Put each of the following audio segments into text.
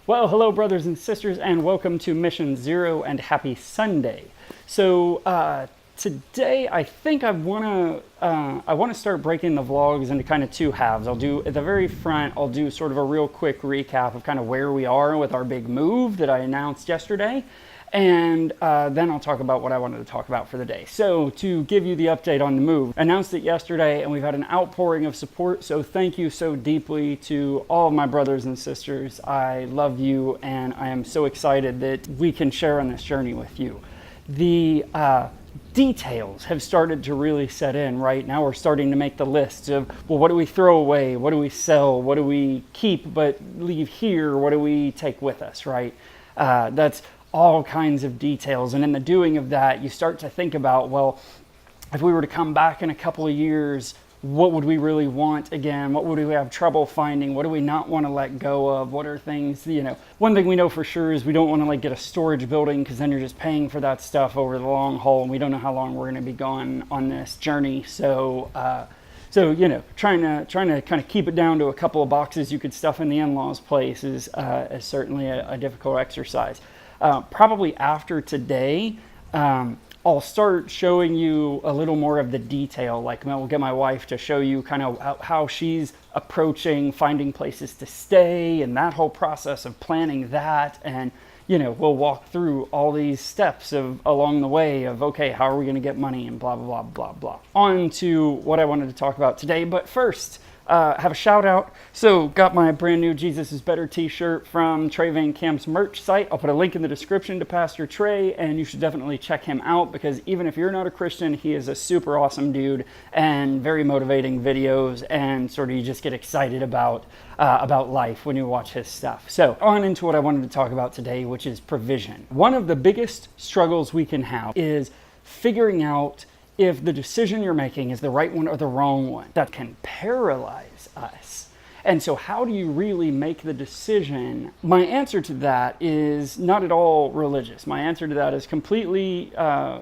Well, hello, brothers and sisters, and welcome to Mission Zero, and happy Sunday. So today, I think I want to start breaking the vlogs into kind of two halves. I'll do at the very front. I'll do sort of a real quick recap of kind of where we are with our big move that I announced yesterday, and then I'll talk about what I wanted to talk about for the day. So to give you the update on the move, I announced it yesterday, and we've had an outpouring of support. So thank you so deeply to all of my brothers and sisters. I love you, and I am so excited that we can share on this journey with you. The details have started to really set in. Right now we're starting to make the list of, well, what do we throw away, what do we sell, what do we keep but leave here, what do we take with us, right? That's all kinds of details. And in the doing of that, you start to think about, well, if we were to come back in a couple of years, what would we really want again? What would we have trouble finding? What do we not want to let go of? What are things, one thing we know for sure is we don't want to get a storage building, because then you're just paying for that stuff over the long haul, and we don't know how long we're going to be gone on this journey. So trying to kind of keep it down to a couple of boxes you could stuff in the in-laws' place is certainly a difficult exercise. Probably after today, I'll start showing you a little more of the detail. Like, we'll get my wife to show you kind of how she's approaching finding places to stay and that whole process of planning that. And, we'll walk through all these steps along the way of, okay, how are we going to get money and blah, blah, blah, blah, blah. On to what I wanted to talk about today. But first, have a shout out. So got my brand new Jesus is Better t-shirt from Trey Van Camp's merch site. I'll put a link in the description to Pastor Trey, and you should definitely check him out, because even if you're not a Christian, he is a super awesome dude and very motivating videos, and sort of you just get excited about life when you watch his stuff. So on into what I wanted to talk about today, which is provision. One of the biggest struggles we can have is figuring out if the decision you're making is the right one or the wrong one. That can paralyze us. And so how do you really make the decision? My answer to that is not at all religious. My answer to that is completely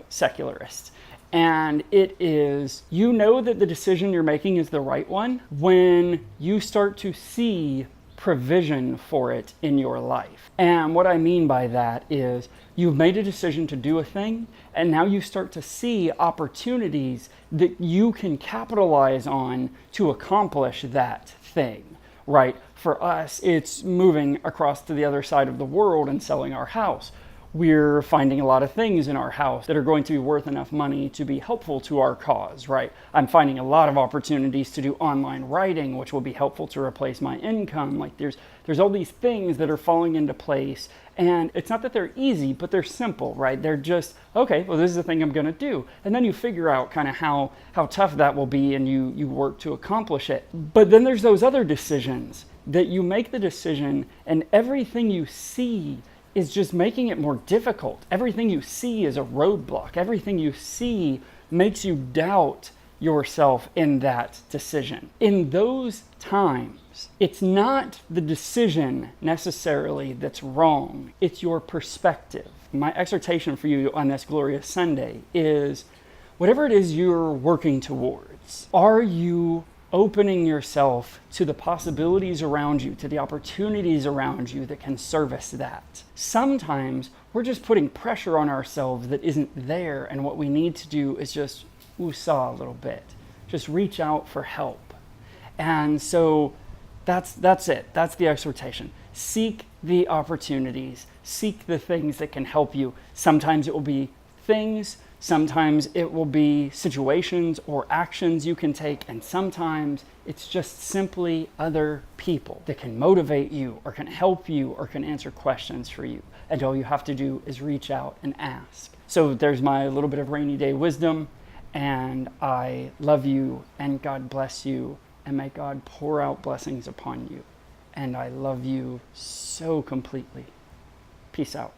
secularist. And it is, that the decision you're making is the right one when you start to see provision for it in your life. And what I mean by that is, you've made a decision to do a thing, and now you start to see opportunities that you can capitalize on to accomplish that thing, right? For us, it's moving across to the other side of the world and selling our house. We're finding a lot of things in our house that are going to be worth enough money to be helpful to our cause, right? I'm finding a lot of opportunities to do online writing, which will be helpful to replace my income. Like, there's all these things that are falling into place, and it's not that they're easy, but they're simple, right? They're just, okay, well, this is the thing I'm going to do. And then you figure out kind of how tough that will be, and you work to accomplish it. But then there's those other decisions that you make the decision, and everything you see is just making it more difficult. Everything you see is a roadblock. Everything you see makes you doubt yourself in that decision. In those times, it's not the decision necessarily that's wrong. It's your perspective. My exhortation for you on this glorious Sunday is, whatever it is you're working towards, are you opening yourself to the possibilities around you, to the opportunities around you that can service that? Sometimes we're just putting pressure on ourselves that isn't there, and what we need to do is just woosah a little bit, just reach out for help. And so that's it. That's the exhortation. Seek the opportunities, seek the things that can help you. Sometimes it will be things, sometimes it will be situations or actions you can take, and sometimes it's just simply other people that can motivate you or can help you or can answer questions for you. And all you have to do is reach out and ask. So there's my little bit of rainy day wisdom, and I love you, and God bless you, and may God pour out blessings upon you. And I love you so completely. Peace out.